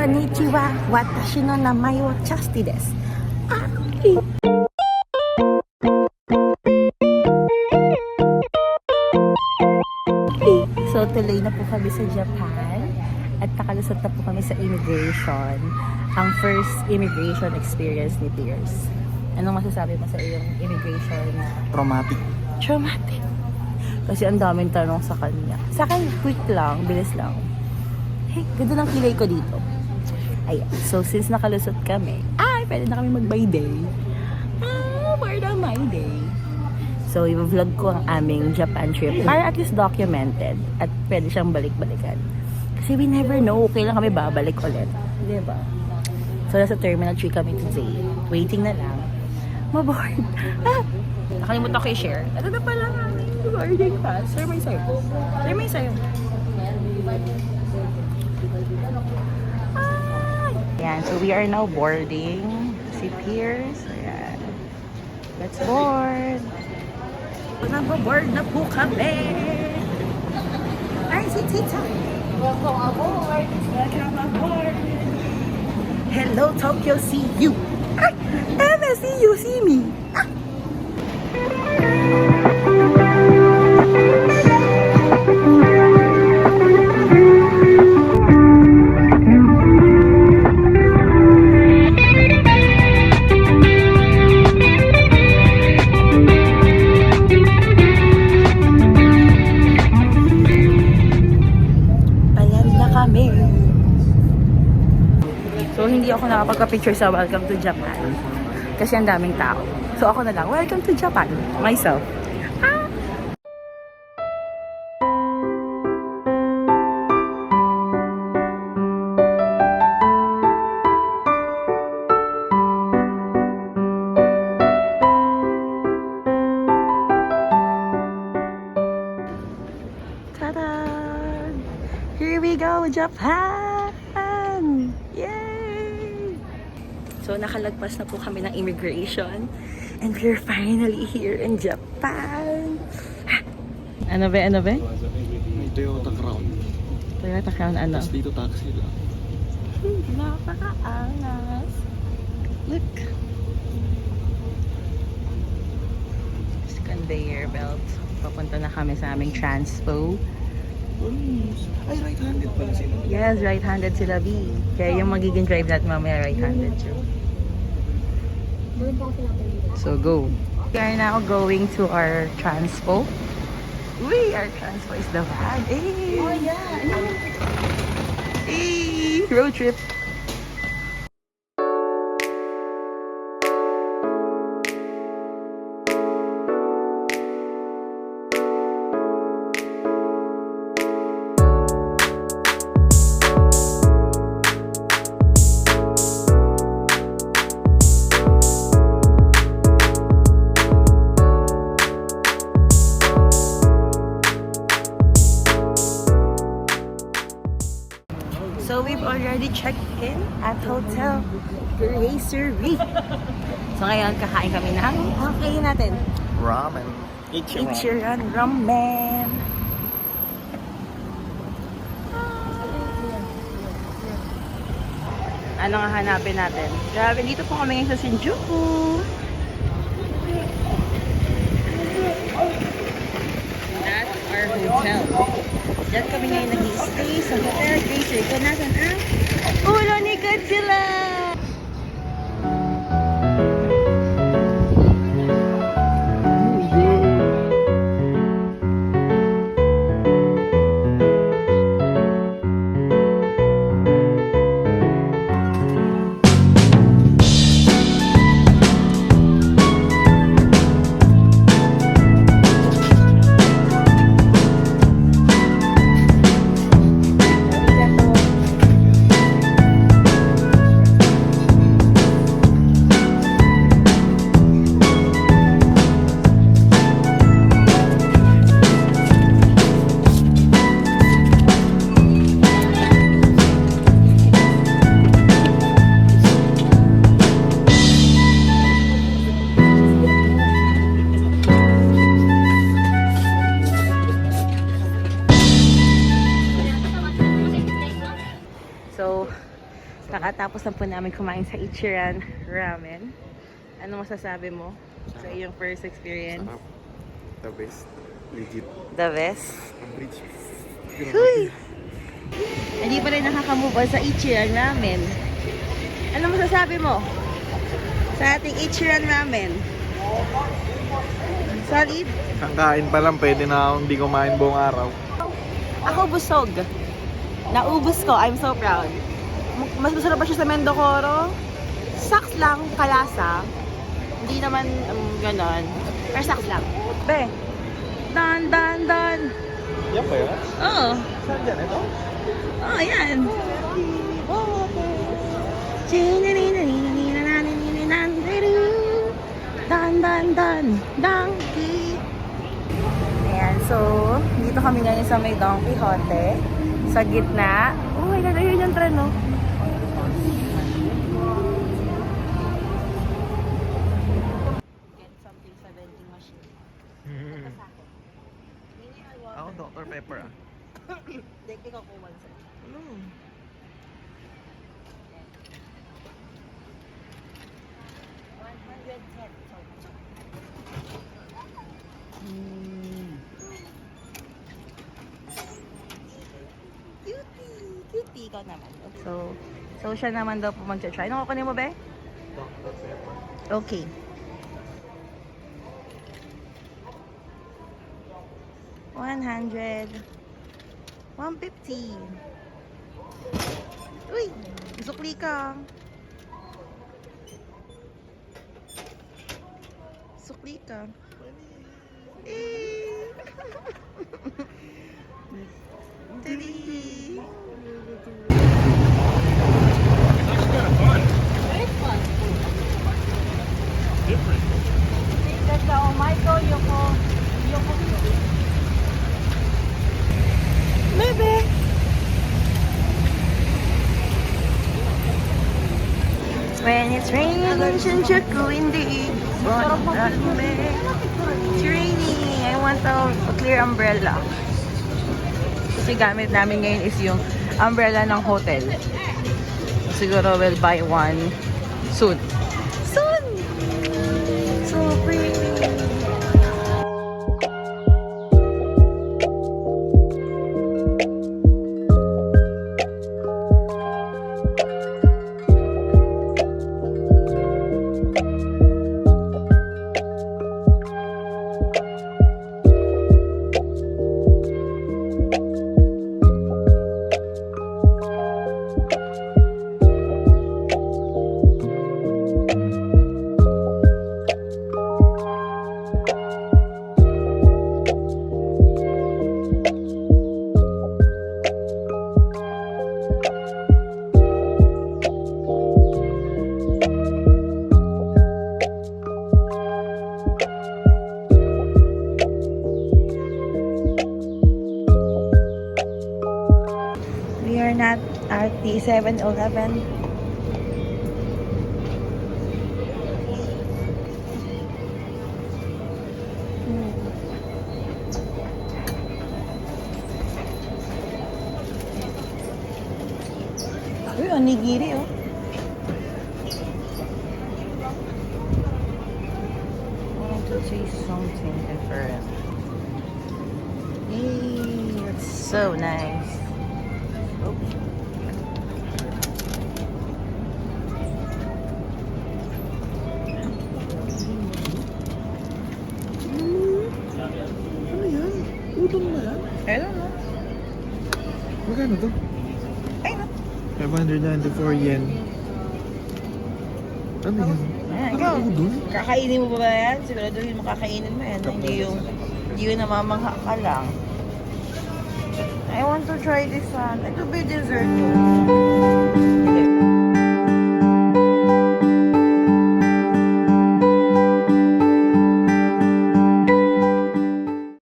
Konnichiwa, watashi no namae wa Chasti desu. So, tuloy na po kami sa Japan at nakalusot na po kami sa immigration. Ang first immigration experience ni Pierce. Anong masasabi mo sa iyong immigration? Traumatic. Traumatic. Kasi ang daming tanong sa kanya. Sa akin, quick lang, bilis lang. Hey, ganda ng kilay ko dito. Ayan. So, since nakalusot kami, pwede na kami mag-my day. For the my day. So, i-vlog ko ang aming Japan trip para at least documented at pwede siyang balik-balikan. Kasi we never know kailan kami babalik ulit. Diba? So, nasa Terminal 3 kami today. Waiting na lang. Maboard. Nakalimutan ko i-share. Ano na pala aming boarding pass? Sir, may sayo. Sir, may sayo. Ayan, so we are now boarding. Si Pierce. Ayan. Let's board. Nag-board na po kami. Ay, si Tita. Welcome aboard. Welcome aboard. Hello, Tokyo. See you. Emma, see you. See me. So, hindi ako nakapagpa-picture sa Welcome to Japan. Kasi ang daming tao. So, ako na lang, Welcome to Japan. Myself. Ta-da! Here we go, Japan! Yay! So, nakalagpas na po kami ng immigration. And we're finally here in Japan. Ano ba? Ano ba? May Toyota Crown. Toyota Crown ano? Tapos dito taxi lang. Napaka-angas. Look. This conveyor belt. Papunta na kami sa aming transpo. Ay, right-handed pala sila. Yes, right-handed sila, B. Kaya yung magiging drive natin mamaya right-handed siya. So, go. We are now going to our transpo. Our transpo is the van. Hey! Oh, yeah. Hey! Road trip. So we've already checked in at Hotel Gracery. So ngayon, kakain kami ng kain natin. Ramen. Ichiran Ramen. Ano nga hanapin natin? Grabe, dito po kami ngayon sa Shinjuku. That's our hotel. Diyan kami ngayon nag-stay sa Hotel Gracery. Kung nasan ang ulo ni Godzilla! Kakatapos na po namin kumain sa Ichiran Ramen. Ano masasabi mo sa iyong first experience? Sarap. The best. Legit. The best? Ang bridge. Huy! Hindi pa rin nakaka-move on sa Ichiran Ramen. Ano masasabi mo sa ating Ichiran Ramen? Solid? Isang kain pa lang, pwede na akong hindi kumain buong araw. Ako busog. Naubos ko. I'm so proud. Mas masarap pa siya sa Mendocoro. Saks lang, kalasa. Hindi naman ganon. Pero saks lang. Be. Dan, dan, dan. Yan ba yun? Oo. Saan dyan? Ito? Oo, yan. Dan, dan, dan. Donkey. Ayan, so, dito kami ngayon sa may Don Quixote. Sa gitna. Oh my God, ayun yung tren, no? Get something sa vending machine. Ako, Dr. Pepper ah. Dek, ikaw ko one sir. Ano? 110. Cutie ikaw naman. So siya naman daw po mag-try. Ano kukunin mo, be? Dr. Pepper. Okay. $100. $150. Uy! Sukli ka. Sukli ka. Eh! Dali! Ganda, oh Michael, Yoko. Bebe! When it's raining, Shinjuku hindi. It's raining. I want a clear umbrella. Kasi gamit namin ngayon is yung umbrella ng hotel. Siguro we'll buy one soon. Soon! So pretty. We are not at the 7-Eleven. Uy, onigiri oh. I want to taste something different. Yay, it's so nice. Ano yan? Udon ba yan? I don't know. Magkano to? Ay, no. 594 yen. Ano yan? Ayan, Ano ikaw. udon? Kakainin mo ba yan? Siguraduhin mo kakainin mo yan. Hindi yung namamangha ka lang. I want to try this one. Ito ba yung dessert ko?